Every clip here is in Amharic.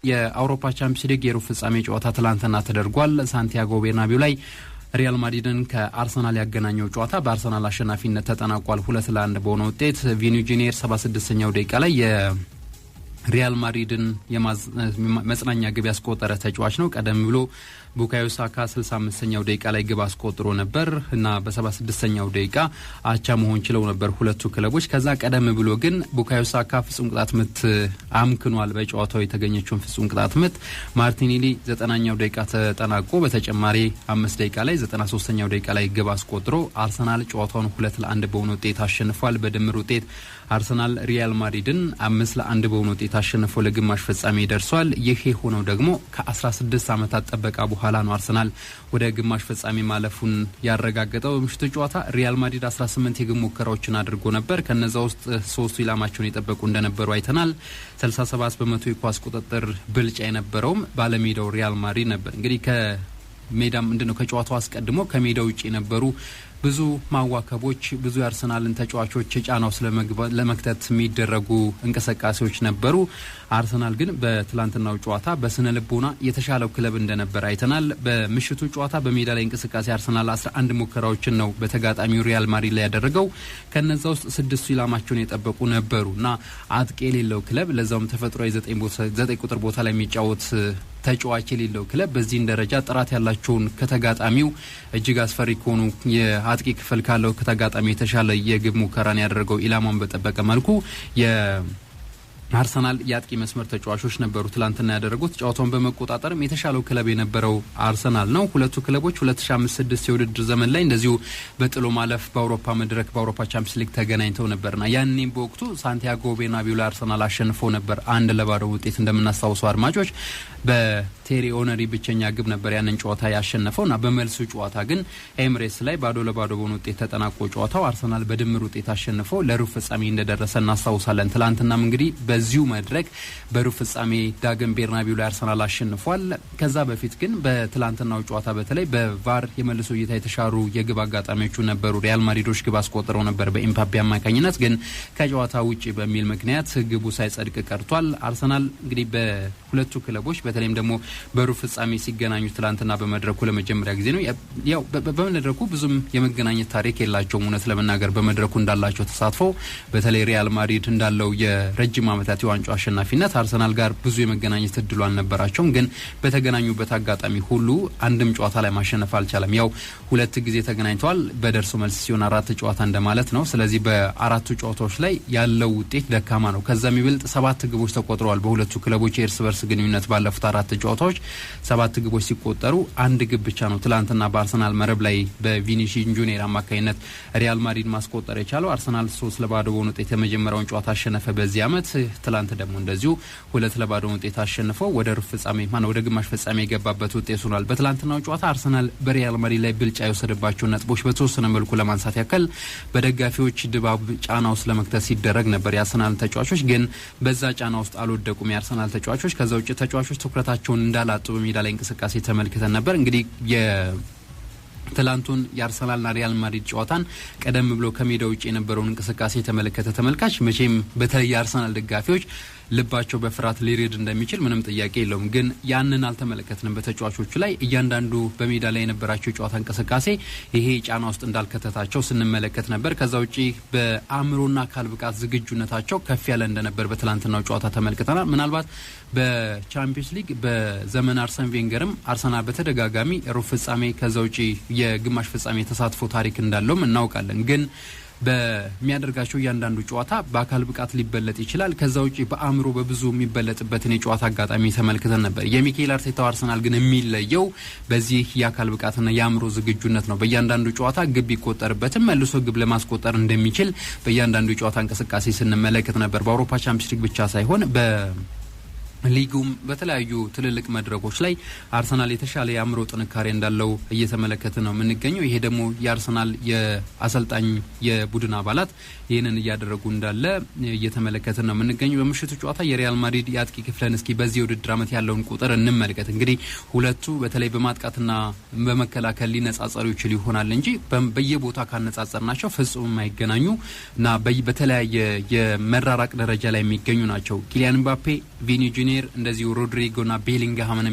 የአውሮፓ ቻምፒየንስ ሊግ የሩብ ፍጻሜ ጨዋታ ትላንትና ተደርጓል። ሳንቲያጎ ቤርናቢው ላይ ሪያል ማድሪድን ከአርሰናል ያገናኘው ጨዋታ በአርሰናል አሸናፊነት ተጠናቋል 2-1 በሆነ ውጤት። ቪኒ ጁኒየር 76ኛው ደቂቃ ላይ ሪያል ማድሪድን የመጽናኛ ግብ ያስቆጠረ ተጫዋች ነው። ቀደም ብሎ ቡካዮ ሳካ 65ኛው ደቂቃ ላይ ግብ አስቆጥሮ ነበር እና በ76ኛው ደቂቃ አቻ መሆን ችለው ነበር ሁለቱ ክለቦች። ከዛ ቀደም ብሎ ግን ቡካዮ ሳካ ፍጹም ቅጣት ምት አምክኗል። በጨዋታው የተገኘችውን ፍጹም ቅጣት ምት ማርቲኔሊ 90ኛው ደቂቃ ተጠናቆ በተጨማሪ 5 ደቂቃ ላይ 93ኛው ደቂቃ ላይ ግብ አስቆጥሮ አርሰናል ጨዋታውን 2-1 በሆነ ውጤት አሸንፏል። በድምር ውጤት አርሰናል ሪያል ማድሪድን 5-1 በሆነ ውጤት አሸንፎ ለግማሽ ፍጻሜ ደርሷል። ይሄ ሆነው ደግሞ ከ16 ዓመታት ጥበቃ በኋላ ነው አርሰናል ወደ ግማሽ ፍጻሜ ማለፉን ያረጋገጠው። በምሽቱ ጨዋታ ሪያል ማድሪድ 18 የግብ ሙከራዎችን አድርጎ ነበር። ከነዛ ውስጥ 3 ኢላማቸውን የጠበቁ እንደነበሩ አይተናል። 67 በመቶ የኳስ ቁጥጥር ብልጫ የነበረውም ባለሜዳው ሪያል ማድሪድ ነበር። እንግዲህ ከሜዳም እንደነው ከጨዋታው አስቀድሞ ከሜዳው ውጪ የነበሩ ብዙ ማዋከቦች ብዙ የአርሰናልን ተጫዋቾች ጫናው ለመክተት የሚደረጉ እንቅስቃሴዎች ነበሩ። አርሰናል ግን በትላንትናው ጨዋታ በስነ ልቦና የተሻለው ክለብ እንደነበር አይተናል። በምሽቱ ጨዋታ በሜዳ ላይ እንቅስቃሴ አርሰናል 11 ሙከራዎችን ነው በተጋጣሚው ሪያል ማድሪድ ላይ ያደረገው። ከነዛ ውስጥ 6 ኢላማቸውን የጠበቁ ነበሩና አጥቂ የሌለው ክለብ ለዛውም ተፈጥሯዊ 9 ቁጥር ቦታ ላይ የሚጫወት ተጫዋች የሌለው ክለብ በዚህ ደረጃ ጥራት ያላቸውን ከተጋጣሚው እጅግ አስፈሪ ከሆኑ የአጥቂ ክፍል ካለው ከተጋጣሚ የተሻለ የግብ ሙከራን ያደረገው ኢላማውን በጠበቀ መልኩ አርሰናል የአጥቂ መስመር ተጫዋቾች ነበሩ ትላንትና ያደረጉት። ጨዋታውን በመቆጣጠርም የተሻለው ክለብ የነበረው አርሰናል ነው። ሁለቱ ክለቦች 2005-6 የውድድር ዘመን ላይ እንደዚሁ በጥሎ ማለፍ በአውሮፓ መድረክ በአውሮፓ ቻምፒየንስ ሊግ ተገናኝተው ነበርና ያኔም በወቅቱ ሳንቲያጎ ቤርናቢው ላይ አርሰናል አሸንፎ ነበር 1-0 ውጤት እንደምናስታውሰው አድማጮች። በቴሪ ኦነሪ ብቸኛ ግብ ነበር ያንን ጨዋታ ያሸነፈውና በመልሱ ጨዋታ ግን ኤምሬትስ ላይ 0-0 በሆነ ውጤት ተጠናቆ ጨዋታው አርሰናል በድምር ውጤት አሸንፎ ለሩብ ፍጻሜ እንደደረሰ እናስታውሳለን። ትላንትናም እንግዲህ በዚሁ መድረክ በሩብ ፍጻሜ ዳግም ቤርናቢው ላይ አርሰናል አሸንፏል። ከዛ በፊት ግን በትላንትናው ጨዋታ በተለይ በቫር የመልሶ እይታ የተሻሩ የግብ አጋጣሚዎቹ ነበሩ። ሪያል ማድሪዶች ግብ አስቆጥረው ነበር በኢምባፔ አማካኝነት፣ ግን ከጨዋታ ውጪ በሚል ምክንያት ግቡ ሳይጸድቅ ቀርቷል። አርሰናል እንግዲህ በሁለቱ ክለቦች በተለይም ደግሞ በሩብ ፍጻሜ ሲገናኙ ትላንትና በመድረኩ ለመጀመሪያ ጊዜ ነው። ያው በመድረኩ ብዙም የመገናኘት ታሪክ የላቸውም እውነት ለመናገር በመድረኩ እንዳላቸው ተሳትፎ በተለይ ሪያል ማድሪድ እንዳለው የረጅም ዓመታት የዋንጫው አሸናፊነት አርሰናል ጋር ብዙ የመገናኘት እድሉ አልነበራቸውም። ግን በተገናኙበት አጋጣሚ ሁሉ አንድም ጨዋታ ላይ ማሸነፍ አልቻለም። ያው 2 ጊዜ ተገናኝተዋል። በደርሶ መልስ ሲሆን 4 ጨዋታ እንደማለት ነው። ስለዚህ በአራቱ ጨዋታዎች ላይ ያለው ውጤት ደካማ ነው። ከዛ የሚበልጥ 7 ግቦች ተቆጥረዋል በሁለቱ ክለቦች የእርስ በርስ ግንኙነት ባለፉት 4 ጨዋታዎች 7 ግቦች ሲቆጠሩ 1 ግብ ብቻ ነው ትላንትና በአርሰናል መረብ ላይ በቪኒሲየስ ጁኒየር አማካኝነት ሪያል ማድሪድ ማስቆጠር የቻለው። አርሰናል 3-0 በሆነ ውጤት የመጀመሪያውን ጨዋታ አሸነፈ በዚህ ዓመት። ትላንት ደግሞ እንደዚሁ 2-0 ውጤት አሸንፎ ወደ ሩብ ፍጻሜ ወደ ግማሽ ፍጻሜ የገባበት ውጤት ሆኗል። በትላንትናው ጨዋታ አርሰናል በሪያል ማድሪድ ላይ ብልጫ የወሰደባቸው ነጥቦች በተወሰነ መልኩ ለማንሳት ያክል በደጋፊዎች ድባብ ጫና ውስጥ ለመክተት ሲደረግ ነበር። የአርሰናል ተጫዋቾች ግን በዛ ጫና ውስጥ አልወደቁም የአርሰናል ተጫዋቾች። ከዛ ውጭ ተጫዋቾች ትኩረታቸውን እንዳላጡ በሜዳ ላይ እንቅስቃሴ ተመልክተን ነበር። እንግዲህ ትላንቱን የአርሰናልና ሪያል ማድሪድ ጨዋታን ቀደም ብሎ ከሜዳ ውጪ የነበረውን እንቅስቃሴ የተመለከተ ተመልካች መቼም በተለይ የአርሰናል ደጋፊዎች ልባቸው በፍርሃት ሊሬድ እንደሚችል ምንም ጥያቄ የለውም። ግን ያንን አልተመለከትንም በተጫዋቾቹ ላይ። እያንዳንዱ በሜዳ ላይ የነበራቸው ጨዋታ እንቅስቃሴ ይሄ ጫና ውስጥ እንዳልከተታቸው ስንመለከት ነበር። ከዛ ውጪ በአእምሮና አካል ብቃት ዝግጁነታቸው ከፍ ያለ እንደነበር በትላንትናው ጨዋታ ተመልክተናል። ምናልባት በቻምፒየንስ ሊግ በዘመን አርሰን ቬንገርም አርሰናል በተደጋጋሚ ሩብ ፍጻሜ ከዛ ውጪ የግማሽ ፍጻሜ ተሳትፎ ታሪክ እንዳለውም እናውቃለን። ግን በሚያደርጋቸው እያንዳንዱ ጨዋታ በአካል ብቃት ሊበለጥ ይችላል። ከዛ ውጪ በአእምሮ በብዙ የሚበለጥበትን የጨዋታ አጋጣሚ ተመልክተን ነበር። የሚኬል አርቴታው አርሰናል ግን የሚለየው በዚህ የአካል ብቃትና የአእምሮ ዝግጁነት ነው። በእያንዳንዱ ጨዋታ ግብ ይቆጠርበትም መልሶ ግብ ለማስቆጠር እንደሚችል በእያንዳንዱ የጨዋታ እንቅስቃሴ ስንመለከት ነበር። በአውሮፓ ቻምፒየንስ ሊግ ብቻ ሳይሆን ሊጉም በተለያዩ ትልልቅ መድረኮች ላይ አርሰናል የተሻለ የአእምሮ ጥንካሬ እንዳለው እየተመለከተ ነው የምንገኘው። ይሄ ደግሞ የአርሰናል የአሰልጣኝ የቡድን አባላት ይህንን እያደረጉ እንዳለ እየተመለከተ ነው የምንገኘው። በምሽቱ ጨዋታ የሪያል ማድሪድ የአጥቂ ክፍልን እስኪ በዚህ ውድድር ዓመት ያለውን ቁጥር እንመልከት። እንግዲህ ሁለቱ በተለይ በማጥቃትና በመከላከል ሊነጻጸሩ ይችል ይሆናል እንጂ በየቦታ ካነጻጸርናቸው ፍጹም የማይገናኙ እና በተለያየ የመራራቅ ደረጃ ላይ የሚገኙ ናቸው። ኪሊያን ምባፔ ቪኒ ጁኒየር እንደዚሁ ሮድሪጎና ቤሊንግሃምን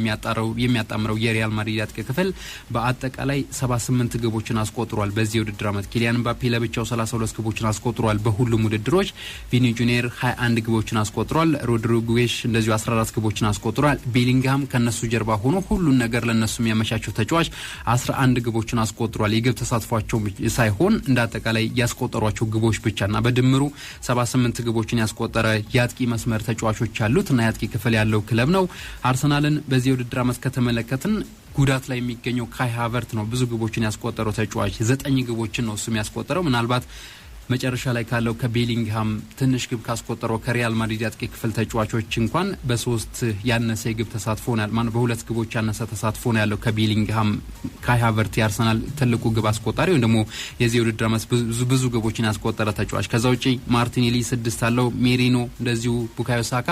የሚያጣምረው የሪያል ማድሪድ አጥቂ ክፍል በአጠቃላይ 78 ግቦችን አስቆጥሯል። በዚህ ውድድር ዓመት ኪሊያን ምባፔ ለብቻው 32 ግቦችን አስቆጥሯል። በሁሉም ውድድሮች ቪኒ ጁኒየር 21 ግቦችን አስቆጥሯል። ሮድሪጎ እንደዚሁ 14 ግቦችን አስቆጥሯል። ቤሊንግሃም ከነሱ ጀርባ ሆኖ ሁሉን ነገር ለነሱ የሚያመቻቸው ተጫዋች 11 ግቦችን አስቆጥሯል። የግብ ተሳትፏቸው ሳይሆን እንዳጠቃላይ ያስቆጠሯቸው ግቦች ብቻና በድምሩ 78 ግቦችን ያስቆጠረ የአጥቂ መስመር ተጫዋቾች ያሉት እና የአጥቂ ክፍል ያለው ክለብ ነው። አርሰናልን በዚህ ውድድር ዓመት ከተመለከትን ጉዳት ላይ የሚገኘው ካይ ሃቨርት ነው ብዙ ግቦችን ያስቆጠረው ተጫዋች 9 ግቦችን ነው እሱ የሚያስቆጠረው። ምናልባት መጨረሻ ላይ ካለው ከቤሊንግሃም ትንሽ ግብ ካስቆጠረው ከሪያል ማድሪድ አጥቂ ክፍል ተጫዋቾች እንኳን በ3 ያነሰ ግብ ተሳትፎ ነው በ2 ግቦች ያነሰ ተሳትፎ ነው ያለው ከቤሊንግሃም። ካይ ሃቨርት የአርሰናል ትልቁ ግብ አስቆጣሪ ወይ ደግሞ የዚህ ውድድር ዓመት ብዙ ግቦችን ያስቆጠረ ተጫዋች። ከዛ ውጪ ማርቲኔሊ 6 አለው። ሜሪኖ እንደዚሁ ቡካዮ ሳካ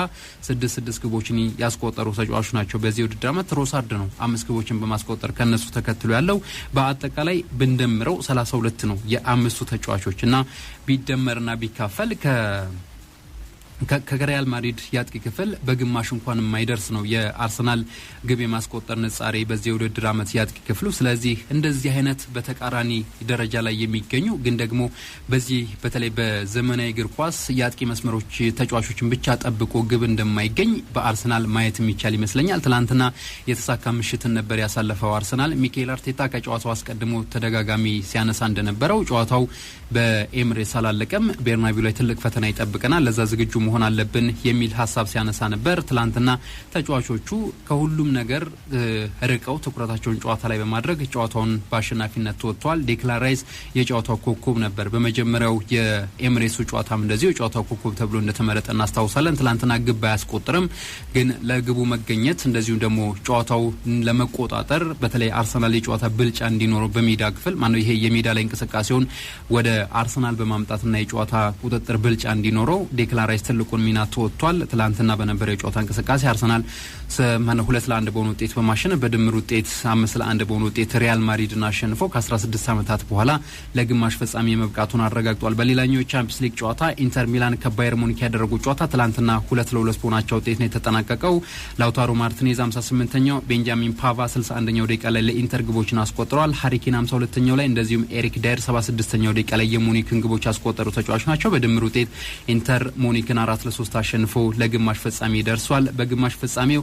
6 ግቦችን ያስቆጠሩ ተጫዋቾች ናቸው። በዚህ ውድድር ዓመት ትሮሳርድ ነው 5 ግቦችን በማስቆጠር ከነሱ ተከትሎ ያለው። በአጠቃላይ ብንደምረው 32 ነው የአምስቱ ተጫዋቾች እና ቢደመርና ቢካፈል ከሪያል ማድሪድ ያጥቂ ክፍል በግማሽ እንኳን የማይደርስ ነው የአርሰናል ግብ የማስቆጠር ንጻሬ በዚህ ውድድር ዓመት ያጥቂ ክፍሉ። ስለዚህ እንደዚህ አይነት በተቃራኒ ደረጃ ላይ የሚገኙ ግን ደግሞ በዚህ በተለይ በዘመናዊ እግር ኳስ ያጥቂ መስመሮች ተጫዋቾችን ብቻ ጠብቆ ግብ እንደማይገኝ በአርሰናል ማየት የሚቻል ይመስለኛል። ትላንትና የተሳካ ምሽትን ነበር ያሳለፈው አርሰናል። ሚኬል አርቴታ ከጨዋታው አስቀድሞ ተደጋጋሚ ሲያነሳ እንደነበረው ጨዋታው በኤምሬትስ አላለቀም፣ ቤርናቢው ላይ ትልቅ ፈተና ይጠብቀናል፣ ለዛ ዝግጁ መሆን አለብን የሚል ሐሳብ ሲያነሳ ነበር። ትላንትና ተጫዋቾቹ ከሁሉም ነገር ርቀው ትኩረታቸውን ጨዋታ ላይ በማድረግ ጨዋታውን በአሸናፊነት ተወጥተዋል። ዴክላን ራይስ የጨዋታው ኮከብ ነበር። በመጀመሪያው የኤምሬትሱ ጨዋታም እንደዚሁ የጨዋታው ኮከብ ተብሎ እንደተመረጠ እናስታውሳለን። ትላንትና ግብ አያስቆጥርም፣ ግን ለግቡ መገኘት እንደዚሁ ደግሞ ጨዋታው ለመቆጣጠር በተለይ አርሰናል የጨዋታ ብልጫ እንዲኖረው በሜዳ ክፍል ይሄ የሜዳ ላይ እንቅስቃሴውን ወደ አርሰናል በማምጣትና የጨዋታ ቁጥጥር ብልጫ እንዲኖረው ዴክላን ራይስ ትልቁን ሚና ተወጥቷል። ትላንትና በነበረው የጨዋታ እንቅስቃሴ አርሰናል 2-1 በሆነ ውጤት በማሸነፍ በድምር ውጤት 5-1 በሆነ ውጤት ሪያል ማድሪድን አሸንፎ ከ16 ዓመታት በኋላ ለግማሽ ፍጻሜ መብቃቱን አረጋግጧል። በሌላኛው የቻምፒየንስ ሊግ ጨዋታ ኢንተር ሚላን ከባየር ሙኒክ ያደረጉት ጨዋታ ትላንትና 2-2 በሆናቸው ውጤት ነው የተጠናቀቀው። ላውታሮ ማርቲኔዝ 58ኛው፣ ቤንጃሚን ፓቫ 61ኛው ደቂቃ ላይ ለኢንተር ግቦችን አስቆጥረዋል። ሃሪኬን 52ኛው ላይ እንደዚሁም ኤሪክ ዳየር 76ኛው ደቂቃ ላይ የሙኒክን ግቦች ያስቆጠሩ ተጫዋቾች ናቸው። በድምር ውጤት ኢንተር ሙኒክን 4-3 አሸንፎ ለግማሽ ፍጻሜ ደርሷል። በግማሽ ፍጻሜው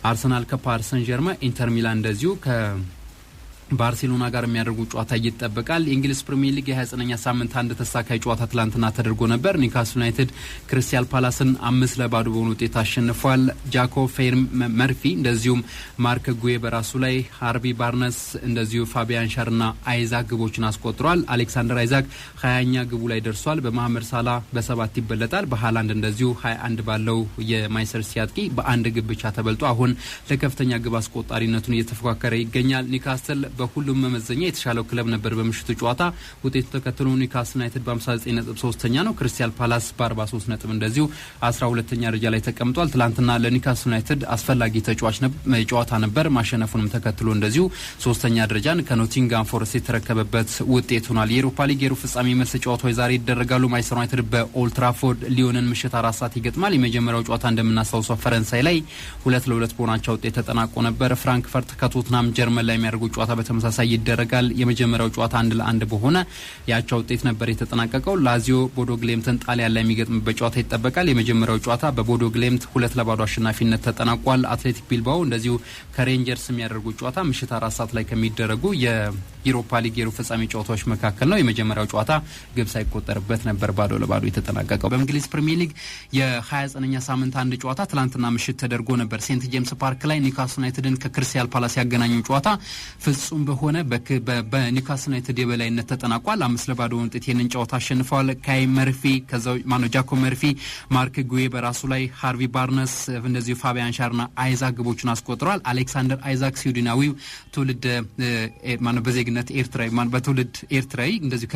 አርሰናል ከፓሪስ ሰን ዠርማን፣ ኢንተር ሚላን እንደዚሁ ባርሴሎና ጋር የሚያደርጉ ጨዋታ ይጠበቃል። የእንግሊዝ ፕሪሚየር ሊግ የ29ኛ ሳምንት አንድ ተሳካይ ጨዋታ ትላንትና ተደርጎ ነበር። ኒውካስል ዩናይትድ ክሪስታል ፓላስን 5-0 በሆነ ውጤት አሸንፏል። ጃኮብ መርፊ እንደዚሁም ማርክ ጉዌ በራሱ ላይ፣ ሃርቪ ባርነስ እንደዚሁ ፋቢያን ሻርና አይዛክ ግቦችን አስቆጥሯል። አሌክሳንደር አይዛክ 20ኛ ግቡ ላይ ደርሷል። በመሐመድ ሳላ በ7 ይበለጣል። በሃላንድ እንደዚሁ 21 ባለው የማንቸስተር ሲቲ አጥቂ በአንድ ግብ ብቻ ተበልጦ አሁን ለከፍተኛ ግብ አስቆጣሪነቱን እየተፎካከረ ይገኛል። ኒውካስል በሁሉም መመዘኛ የተሻለው ክለብ ነበር በምሽቱ ጨዋታ። ውጤቱ ተከትሎ ኒውካስል ዩናይትድ በ59 ነጥብ 3ኛ ነው። ክሪስታል ፓላስ በ43 ነጥብ እንደዚሁ 12ኛ ደረጃ ላይ ተቀምጧል። ትላንትና ለኒውካስል ዩናይትድ አስፈላጊ ጨዋታ ነበር። ማሸነፉንም ተከትሎ እንደዚሁ 3ኛ ደረጃን ከኖቲንጋም ፎረስት የተረከበበት ውጤት ሆኗል። የአውሮፓ ሊግ የሩብ ፍጻሜ መልስ ጨዋታዎች ዛሬ ይደረጋሉ። ማንቸስተር ዩናይትድ በኦልድ ትራፎርድ ሊዮንን ምሽት 4 ሰዓት ይገጥማል። የመጀመሪያው ጨዋታ እንደምናስታውሰው ፈረንሳይ ላይ 2-2 በሆናቸው ውጤት ተጠናቆ ነበር። ፍራንክፈርት ከቶትናም ጀርመን ላይ የሚያደርጉ ጨዋታ በተመሳሳይ ይደረጋል። የመጀመሪያው ጨዋታ 1-1 በሆነ ያቻ ውጤት ነበር የተጠናቀቀው። ላዚዮ ቦዶ ግሌምትን ጣሊያን ላይ የሚገጥምበት ጨዋታ ይጠበቃል። የመጀመሪያው ጨዋታ በቦዶ ግሌምት 2-0 አሸናፊነት ተጠናቋል። አትሌቲክ ቢልባኦ እንደዚሁ ከሬንጀርስ የሚያደርጉት ጨዋታ ምሽት 4 ሰዓት ላይ ከሚደረጉ የዩሮፓ ሊግ የሩብ ፍጻሜ ጨዋታዎች መካከል ነው። የመጀመሪያው ጨዋታ ግብ ሳይቆጠርበት ነበር 0-0 የተጠናቀቀው። በእንግሊዝ ፕሪሚየር ሊግ የ29ኛ ሳምንት አንድ ጨዋታ ትላንትና ምሽት ተደርጎ ነበር። ሴንት ጄምስ ፓርክ ላይ ኒውካስል ዩናይትድን ከክሪስታል ፓላስ ያገናኘው ጨዋታ ፍጹም በሆነ በኒውካስል ዩናይትድ የበላይነት ተጠናቋል። 5-0 ውጤት ይህንን ጨዋታ አሸንፈዋል። ካይ መርፊ ጃኮብ መርፊ፣ ማርክ ጉዌ በራሱ ላይ፣ ሃርቪ ባርነስ እንደዚሁ ፋቢያን ሻርና አይዛክ ግቦችን አስቆጥረዋል። አሌክሳንደር አይዛክ ስዊድናዊው ትውልድ በዜግነት ኤርትራዊ በትውልድ ኤርትራዊ እንደዚሁ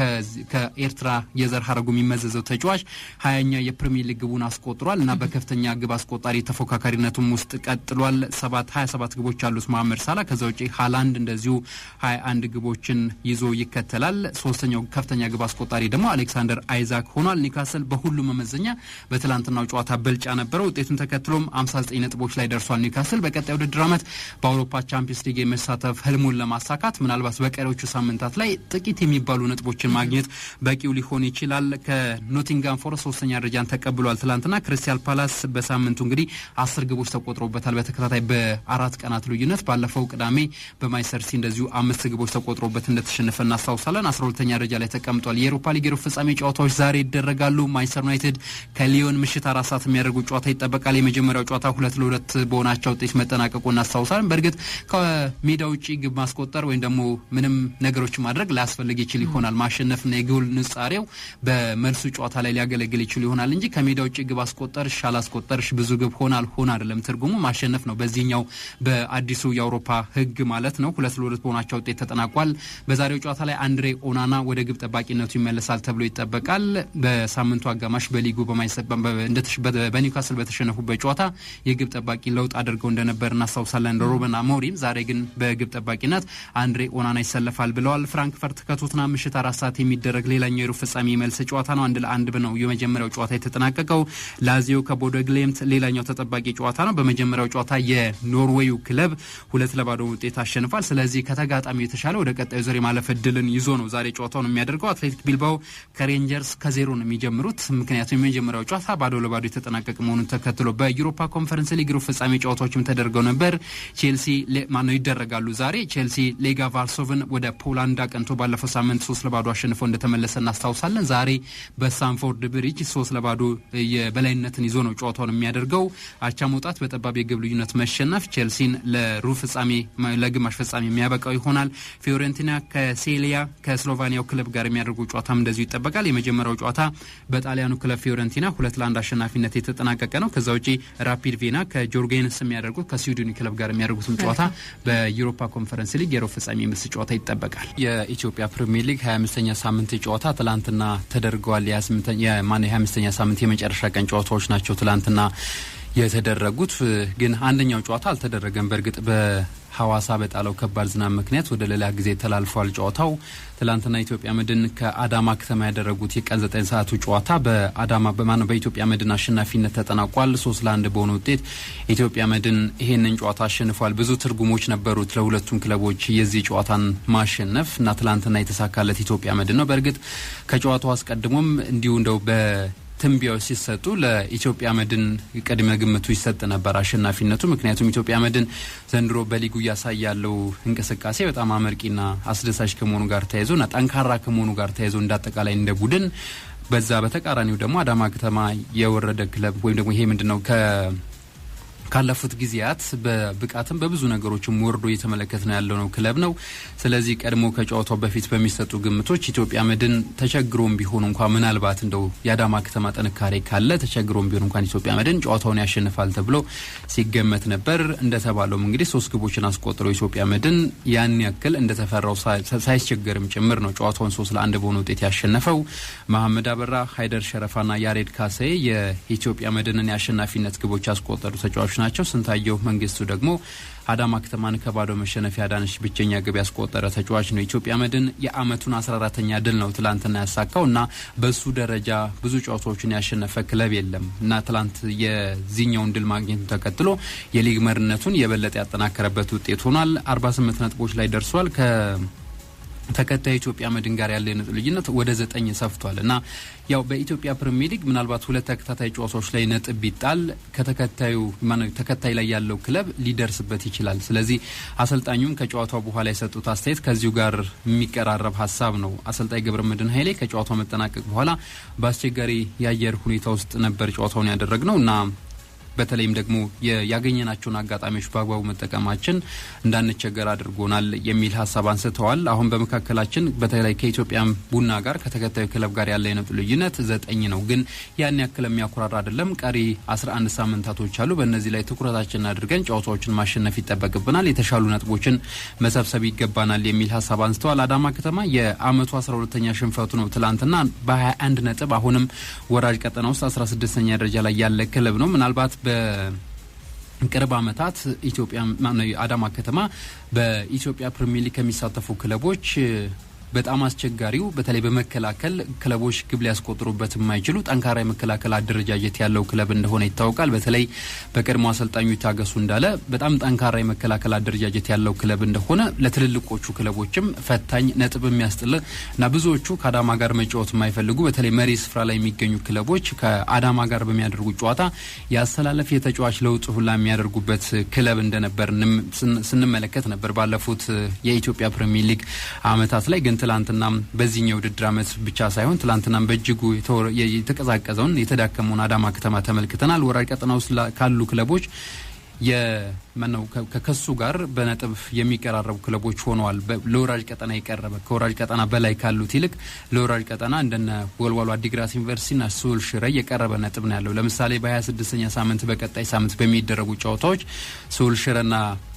ከኤርትራ የዘር ሀረጉ የሚመዘዘው ተጫዋች 20ኛ የፕሪሚየር ሊግ ግቡን አስቆጥሯል እና በከፍተኛ ግብ አስቆጣሪ ተፎካካሪነቱም ውስጥ ቀጥሏል። 27 ግቦች አሉት መሐመድ ሳላ። ከዛ ውጪ ሃላንድ እንደዚሁ 21 ግቦችን ይዞ ይከተላል። ሶስተኛው ከፍተኛ ግብ አስቆጣሪ ደግሞ አሌክሳንደር አይዛክ ሆኗል። ኒውካስል በሁሉም መመዘኛ በትላንትናው ጨዋታ ብልጫ ነበረው። ውጤቱን ተከትሎም 59 ነጥቦች ላይ ደርሷል። ኒውካስል በቀጣዩ ውድድር ዓመት በአውሮፓ ቻምፒየንስ ሊግ የመሳተፍ ህልሙን ለማሳካት ምናልባት በቀሪዎቹ ሳምንታት ላይ ጥቂት የሚባሉ ነጥቦችን ማግኘት በቂው ሊሆን ይችላል። ከኖቲንጋም ፎረስት ሶስተኛ ደረጃን ተቀብሏል። ትላንትና ክሪስታል ፓላስ በሳምንቱ እንግዲህ 10 ግቦች ተቆጥሮበታል በተከታታይ በአራት ቀናት ልዩነት። ባለፈው ቅዳሜ በማንቸስተር ሲቲ እንደዚሁ 5 ግቦች ተቆጥሮበት እንደተሸነፈ እናስታውሳለን። 12ኛ ደረጃ ላይ ተቀምጧል። የአውሮፓ ሊግ ሩብ ፍጻሜ ጨዋታዎች ዛሬ ይደረጋሉ። ማንቸስተር ዩናይትድ ከሊዮን ምሽት 4 ሰዓት የሚያደርጉት ጨዋታ ይጠበቃል። የመጀመሪያው ጨዋታ 2-2 በሆናቸው ውጤት መጠናቀቁ እናስታውሳለን። በእርግጥ ከሜዳ ውጪ ግብ ማስቆጠር ወይም ደግሞ ምንም ነገሮች ማድረግ ላያስፈልግ ይችል ይሆናል። ማሸነፍና የጎል ንጻሬው በመልሱ ጨዋታ ላይ ሊያገለግል ይችል ይሆናል እንጂ ከሜዳ ውጪ ግብ አስቆጠርሽ አላስቆጠርሽ ብዙ ግብ ሆናል አይደለም። ትርጉሙ ማሸነፍ ነው። በዚህኛው በአዲሱ የአውሮፓ ህግ ማለት ነው። 2-2 በሆናቸው ውጤት ተጠናቋል። በዛሬው ጨዋታ ላይ አንድሬ ኦናና ወደ ግብ ጠባቂነቱ ይመለሳል ተብሎ ይጠበቃል። በሳምንቱ አጋማሽ በሊጉ በኒውካስል በተሸነፉበት ጨዋታ የግብ ጠባቂ ለውጥ አድርገው እንደነበር እናስታውሳለን ሩበን አሞሪም። ዛሬ ግን በግብ ጠባቂነት አንድሬ ኦናና ይሰለፋል ብለዋል። ፍራንክፈርት ከቶትናም ምሽት 4 ሰዓት የሚደረግ ሌላኛው የሩብ ፍጻሜ መልስ ጨዋታ ነው። 1-1 ነው የመጀመሪያው ጨዋታ የተጠናቀቀው። ላዚዮ ከቦዶ ግሊምት ሌላኛው ተጠባቂ ጨዋታ ነው። በመጀመሪያው ጨዋታ የኖርዌዩ ክለብ 2-0 ውጤት አሸንፏል። ስለዚህ ከተጋጣሚው የተሻለ ወደ ቀጣዩ ዙር የማለፍ እድልን ይዞ ነው ዛሬ ጨዋታውን የሚያደርገው። አትሌቲክ ቢልባኦ ከሬንጀርስ ከዜሮ ነው የሚጀምሩት። ምክንያቱም የመጀመሪያው ጨዋታ 2-0 የተጠናቀቀ መሆኑን ተከትሎ በዩሮፓ ኮንፈረንስ ሊግ ሩብ ፍጻሜ ጨዋታዎችም ተደርገው ነበር። ቼልሲ ይደረጋሉ ዛሬ። ቼልሲ ሌጋ ቫርሶቭን ወደ ፖላንድ አቅንቶ ባለፈው ሳምንት 3-0 አሸንፎ እንደተመለሰ እናስታውሳለን። ዛሬ በስታንፎርድ ብሪጅ 3-0 የበላይነትን ይዞ ነው ጨዋታውን የሚያደርገው። አቻ መውጣት በጠባብ የግብ ልዩነት መሸነፍ ቼልሲን ለሩብ ፍጻሜ ለግማሽ ፍጻሜ የሚያበቃው ይሆናል። ፊዮሬንቲና ከሴሊያ ከስሎቫኒያው ክለብ ጋር የሚያደርጉ ጨዋታም እንደዚሁ ይጠበቃል። የመጀመሪያው ጨዋታ በጣሊያኑ ክለብ ፊዮሬንቲና 2-1 አሸናፊነት የተጠናቀቀ ነው። ከዛ ውጪ ራፒድ ቬና ከጆርጌንስ የሚያደርጉት ከስዊድኑ ክለብ ጋር የሚያደርጉትም ጨዋታ በዩሮፓ ኮንፈረንስ ሊግ የሩብ ፍጻሜ ምስ ጨዋታ ይጠበቃል። የኢትዮጵያ ፕሪሚየር ሊግ 25ኛ ሳምንት ጨዋታ ትላንትና ተደርገዋል። የ25ኛ ሳምንት የመጨረሻ ቀን ጨዋታዎች ናቸው ትላንትና የተደረጉት። ግን አንደኛው ጨዋታ አልተደረገም። በእርግጥ በሐዋሳ በጣለው ከባድ ዝናብ ምክንያት ወደ ሌላ ጊዜ ተላልፏል ጨዋታው። ትላንትና ኢትዮጵያ መድን ከአዳማ ከተማ ያደረጉት የቀን 9 ሰዓቱ ጨዋታ በኢትዮጵያ መድን አሸናፊነት ተጠናቋል። 3-1 በሆነ ውጤት ኢትዮጵያ መድን ይሄንን ጨዋታ አሸንፏል። ብዙ ትርጉሞች ነበሩት ለሁለቱም ክለቦች የዚህ ጨዋታን ማሸነፍ እና ትላንትና የተሳካለት ኢትዮጵያ መድን ነው። በእርግጥ ከጨዋታው አስቀድሞም እንዲሁ እንደው ትንቢያዎች ሲሰጡ ለኢትዮጵያ መድን ቅድመ ግምቱ ይሰጥ ነበር አሸናፊነቱ። ምክንያቱም ኢትዮጵያ መድን ዘንድሮ በሊጉ ያሳያለው እንቅስቃሴ በጣም አመርቂና አስደሳች ከመሆኑ ጋር ተያይዞና ጠንካራ ከመሆኑ ጋር ተያይዞ እንዳጠቃላይ እንደ ቡድን በዛ በተቃራኒው ደግሞ አዳማ ከተማ የወረደ ክለብ ወይም ደግሞ ይሄ ምንድነው ካለፉት ጊዜያት በብቃትም በብዙ ነገሮችም ወርዶ እየተመለከት ነው ያለው ክለብ ነው። ስለዚህ ቀድሞ ከጨዋታው በፊት በሚሰጡ ግምቶች ኢትዮጵያ መድን ተቸግሮም ቢሆን እንኳን ምናልባት እንደው የአዳማ ከተማ ጥንካሬ ካለ ተቸግሮም ቢሆን እንኳን ኢትዮጵያ መድን ጨዋታውን ያሸንፋል ተብሎ ሲገመት ነበር። እንደተባለውም እንግዲህ 3 ግቦችን አስቆጥሮ ኢትዮጵያ መድን ያን ያክል እንደተፈራው ሳይቸገርም ጭምር ነው ጨዋታውን 3-1 በሆነ ውጤት ያሸነፈው። መሐመድ አበራ፣ ሃይደር ሸረፋና ያሬድ ካሳዬ የኢትዮጵያ መድንን የአሸናፊነት ግቦች ያስቆጠሩ ተጫዋቾች ናቸው። ስንታየው መንግስቱ ደግሞ አዳማ ከተማን ከባዶ መሸነፍ ያዳነች ብቸኛ ግብ ያስቆጠረ ተጫዋች ነው። ኢትዮጵያ መድን የአመቱን 14ኛ ድል ነው ትላንትና ያሳካው እና በሱ ደረጃ ብዙ ጨዋታዎችን ያሸነፈ ክለብ የለም እና ትላንት የዚህኛውን ድል ማግኘቱን ተከትሎ የሊግ መሪነቱን የበለጠ ያጠናከረበት ውጤት ሆኗል። 48 ነጥቦች ላይ ደርሷል። ተከታይ ኢትዮጵያ መድን ጋር ያለ ልዩነት ወደ 9 ሰፍቷል እና ያው በኢትዮጵያ ፕሪሚየር ሊግ ምናልባት 2 ተከታታይ ጨዋታዎች ላይ ነጥብ ቢጣል ተከታይ ላይ ያለው ክለብ ሊደርስበት ይችላል። ስለዚህ አሰልጣኙም ከጨዋታው በኋላ የሰጡት አስተያየት ከዚሁ ጋር የሚቀራረብ ሀሳብ ነው። አሰልጣኝ ገብረመድህን ኃይሌ ከጨዋታው መጠናቀቅ በኋላ በአስቸጋሪ የአየር ሁኔታ ውስጥ ነበር ጨዋታውን ያደረግነው እና በተለይም ደግሞ ያገኘናቸውን አጋጣሚዎች በአግባቡ መጠቀማችን እንዳንቸገር አድርጎናል የሚል ሀሳብ አንስተዋል። አሁን በመካከላችን በተለይ ከኢትዮጵያ ቡና ጋር ከተከታዩ ክለብ ጋር ያለ የነጥብ ልዩነት 9 ነው። ግን ያን ያክል የሚያኮራራ አይደለም። ቀሪ 11 ሳምንታቶች አሉ። በእነዚህ ላይ ትኩረታችንን አድርገን ጨዋታዎችን ማሸነፍ ይጠበቅብናል፣ የተሻሉ ነጥቦችን መሰብሰብ ይገባናል የሚል ሀሳብ አንስተዋል። አዳማ ከተማ የአመቱ 12ኛ ሽንፈቱ ነው ትላንትና በ21 ነጥብ አሁንም ወራጅ ቀጠና ውስጥ 16ኛ ደረጃ ላይ ያለ ክለብ ነው። ምናልባት ቅርብ አመታት ኢትዮጵያ አዳማ ከተማ በኢትዮጵያ ፕሪሚየር ሊግ ከሚሳተፉ ክለቦች በጣም አስቸጋሪው በተለይ በመከላከል ክለቦች ግብ ሊያስቆጥሩበት የማይችሉ ጠንካራ የመከላከል አደረጃጀት ያለው ክለብ እንደሆነ ይታወቃል። በተለይ በቀድሞ አሰልጣኙ ይታገሱ እንዳለ በጣም ጠንካራ የመከላከል አደረጃጀት ያለው ክለብ እንደሆነ ለትልልቆቹ ክለቦችም ፈታኝ ነጥብ የሚያስጥልና ብዙዎቹ ከአዳማ ጋር መጫወት የማይፈልጉ በተለይ መሪ ስፍራ ላይ የሚገኙ ክለቦች ከአዳማ ጋር በሚያደርጉት ጨዋታ ያስተላለፍ የተጫዋች ለውጥ ሁላ የሚያደርጉበት ክለብ እንደነበር ስንመለከት ነበር ባለፉት የኢትዮጵያ ፕሪሚየር ሊግ አመታት ላይ። ግን ትላንትና በዚህኛው ውድድር አመት ብቻ ሳይሆን ትላንትናም በእጅጉ የተቀዛቀዘውን የተዳከመውን አዳማ ከተማ ተመልክተናል። ወራጅ ቀጠና ውስጥ ካሉ ክለቦች ከከሱ ጋር በነጥብ የሚቀራረቡ ክለቦች ሆነዋል። ለወራጅ ቀጠና የቀረበ ከወራጅ ቀጠና በላይ ካሉት ይልቅ ለወራጅ ቀጠና እንደነ ወልዋሎ አዲግራት ዩኒቨርሲቲና ሱል ሽረ የቀረበ ነጥብ ነው ያለው። ለምሳሌ በ26ኛ ሳምንት በቀጣይ ሳምንት በሚደረጉ ጨዋታዎች ሱል ሽረና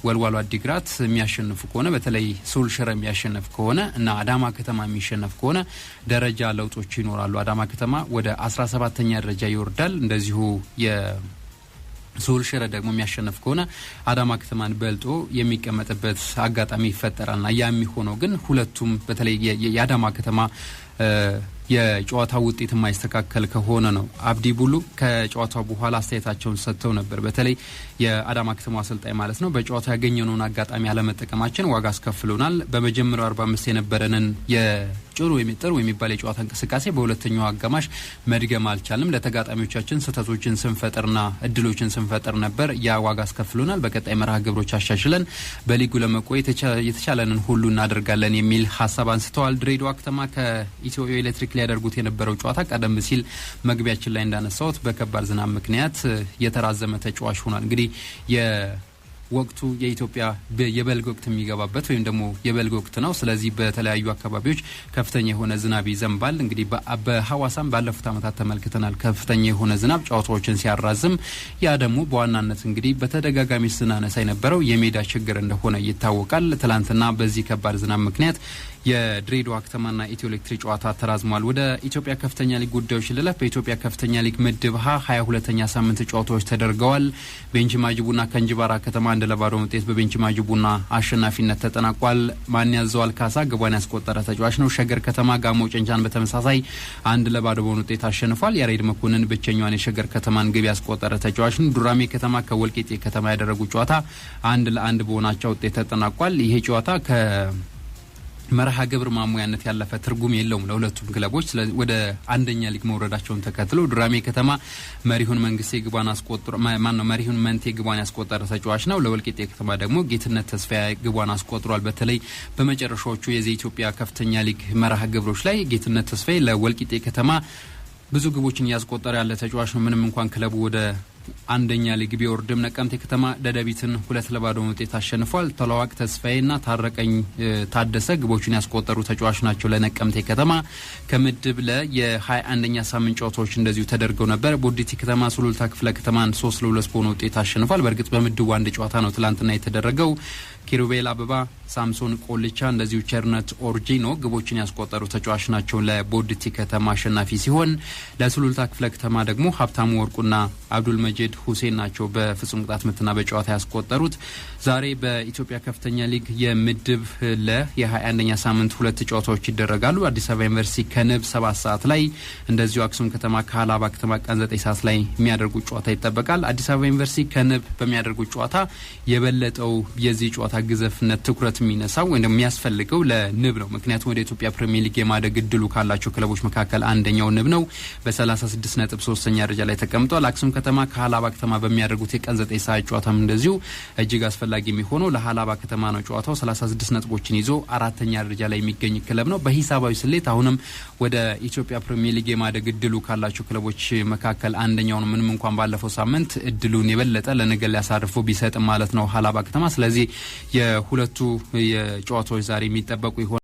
ወልዋሎ አዲግራት የሚያሸንፉ ከሆነ በተለይ ሱል ሽረ የሚያሸንፍ ከሆነ እና አዳማ ከተማ የሚሸነፍ ከሆነ ደረጃ ለውጦች ይኖራሉ። አዳማ ከተማ ወደ 17ኛ ደረጃ ይወርዳል። እንደዚሁ ሱል ሽረ ደግሞ የሚያሸንፍ ከሆነ አዳማ ከተማን በልጦ የሚቀመጥበት አጋጣሚ ይፈጠራልና ያ የሚሆነው ግን ሁለቱም በተለይ የአዳማ ከተማ የጨዋታ ውጤት የማይስተካከል ከሆነ ነው። አብዲ ቡሉ ከጨዋታው በኋላ አስተያየታቸውን ሰጥተው ነበር። በተለይ የአዳማ ከተማ አሰልጣኝ ማለት ነው በጨዋታው ያገኘነውን አጋጣሚ አለመጠቀማችን ዋጋ አስከፍሎናል። በመጀመሪያው 45 የነበረንን ጥሩ የሚባል የጨዋታ እንቅስቃሴ በሁለተኛው አጋማሽ መድገም አልቻልንም። ለተጋጣሚዎቻችን ስህተቶችን ስንፈጥርና እድሎችን ስንፈጥር ነበር። ያ ዋጋ አስከፍሎናል። በቀጣይ መርሃ ግብሮች አሻሽለን በሊጉ ለመቆየት የተቻለንን ሁሉ እናደርጋለን የሚል ሀሳብ አንስተዋል። ድሬዳዋ ከተማ ከኢትዮ ኤሌክትሪክ ሊያደርጉት የነበረው ጨዋታ ቀደም ሲል መግቢያችን ላይ እንዳነሳሁት በከባድ ዝናብ ምክንያት የተራዘመ ተጫዋች ሆኗል። እንግዲህ ወቅቱ የኢትዮጵያ የበልግ ወቅት የሚገባበት ወይም ደግሞ የበልግ ወቅት ነው። ስለዚህ በተለያዩ አካባቢዎች ከፍተኛ የሆነ ዝናብ ይዘንባል። እንግዲህ በሐዋሳም ባለፉት አመታት ተመልክተናል ከፍተኛ የሆነ ዝናብ ጨዋታዎችን ሲያራዝም። ያ ደግሞ በዋናነት እንግዲህ በተደጋጋሚ ስናነሳ የነበረው የሜዳ ችግር እንደሆነ ይታወቃል። ትላንትና በዚህ ከባድ ዝናብ ምክንያት የድሬዳዋ ከተማና ኢትዮ ኤሌክትሪክ ጨዋታ ተራዝሟል። ወደ ኢትዮጵያ ከፍተኛ ሊግ ጉዳዮች ልለፍ። በኢትዮጵያ ከፍተኛ ሊግ ምድብ ሀ 22ኛ ሳምንት ጨዋታዎች ተደርገዋል። ቤንች ማጂቡና ከእንጅባራ ከተማ 1-0 ውጤት በቤንች ማጂቡና አሸናፊነት ተጠናቋል። ማን ያዘዋል ካሳ ግቧን ያስቆጠረ ተጫዋች ነው። ሸገር ከተማ ጋሞ ጨንቻን በተመሳሳይ 1-0 ውጤት አሸንፏል። ያሬድ መኮንን ብቸኛዋን የሸገር ከተማን ግብ ያስቆጠረ ተጫዋች ነው። ዱራሜ ከተማ ከወልቂጤ ከተማ ያደረጉት ጨዋታ 1-1 በሆናቸው ውጤት ተጠናቋል። ይሄ ጨዋታ መርሃ ግብር ማሙያነት ያለፈ ትርጉም የለውም ለሁለቱም ክለቦች። ወደ አንደኛ ሊግ መውረዳቸውን ተከትሎ ዱራሜ ከተማ መሪሁን መንቴ ግቧን ያስቆጠረ ተጫዋች ነው። ለወልቂጤ ከተማ ደግሞ ጌትነት ተስፋዬ ግቧን አስቆጥሯል። በተለይ በመጨረሻዎቹ የኢትዮጵያ ከፍተኛ ሊግ መርሃ ግብሮች ላይ ጌትነት ተስፋዬ ለወልቂጤ ከተማ ብዙ ግቦችን ያስቆጠረ ያለ ተጫዋች ነው። ምንም እንኳን ክለቡ ወደ አንደኛ ሊግ ቢወርድም ነቀምቴ ከተማ ደደቢትን 2-0 ውጤት አሸንፏል። ተለዋቅ ተስፋዬና ታረቀኝ ታደሰ ግቦችን ያስቆጠሩ ተጫዋች ናቸው ለነቀምቴ ከተማ። ከምድብ የ21ኛ ሳምንት ጨዋታዎች እንደዚሁ ተደርገው ነበር። ቦዲቲ ከተማ ሱሉልታ ክፍለ ከተማን 3-2 በሆነ ውጤት አሸንፏል። በእርግጥ በምድቡ አንድ ጨዋታ ነው ትላንትና የተደረገው። ኪሩቤል አበባ፣ ሳምሶን ቆልቻ እንደዚሁ ቸርነት ኦርጂኖ ግቦችን ያስቆጠሩ ተጫዋች ናቸው ለቦዲቲ ከተማ አሸናፊ ሲሆን ለሱሉልታ ክፍለ ከተማ ደግሞ ሀብታሙ ወርቁና አብዱል መጂድ ሁሴን ናቸው በፍጹም ቅጣት ምትና በጨዋታ ያስቆጠሩት። ዛሬ በኢትዮጵያ ከፍተኛ ሊግ የምድብ የ21ኛ ሳምንት ሁለት ጨዋታዎች ይደረጋሉ። አዲስ አበባ ዩኒቨርሲቲ ከንብ 7 ሰዓት ላይ እንደዚሁ አክሱም ከተማ ከሀላባ ከተማ ቀን 9 ሰዓት ላይ የሚያደርጉት ጨዋታ ይጠበቃል። አዲስ አበባ ዩኒቨርሲቲ ከንብ በሚያደርጉት ጨዋታ የበለጠው የዚህ ጨዋታ ግዘፍነት ትኩረት የሚነሳው ወይም የሚያስፈልገው ለንብ ነው። ምክንያቱም ወደ ኢትዮጵያ ፕሪሚየር ሊግ የማደግ እድሉ ካላቸው ክለቦች መካከል አንደኛው ንብ ነው። በ36 ነጥብ 3ኛ ደረጃ ላይ ተቀምጧል። አክሱም ከተማ ከሀላባ ከተማ በሚያደርጉት የቀን 9 ሰዓት ጨዋታም እንደዚሁ እጅግ አስፈላጊ የሚሆነው ለሀላባ ከተማ ነው። ጨዋታው 36 ነጥቦችን ይዞ 4ኛ ደረጃ ላይ የሚገኝ ክለብ ነው። በሂሳባዊ ስሌት አሁንም ወደ ኢትዮጵያ ፕሪሚየር ሊግ የማደግ እድሉ ካላቸው ክለቦች መካከል አንደኛው ነው። ምንም እንኳን ባለፈው ሳምንት እድሉን የበለጠ ለነገ ሊያሳርፉ ቢሰጥ ማለት ነው ሀላባ ከተማ። ስለዚህ የሁለቱ የጨዋታዎች ዛሬ የሚጠበቁ ይሆናል።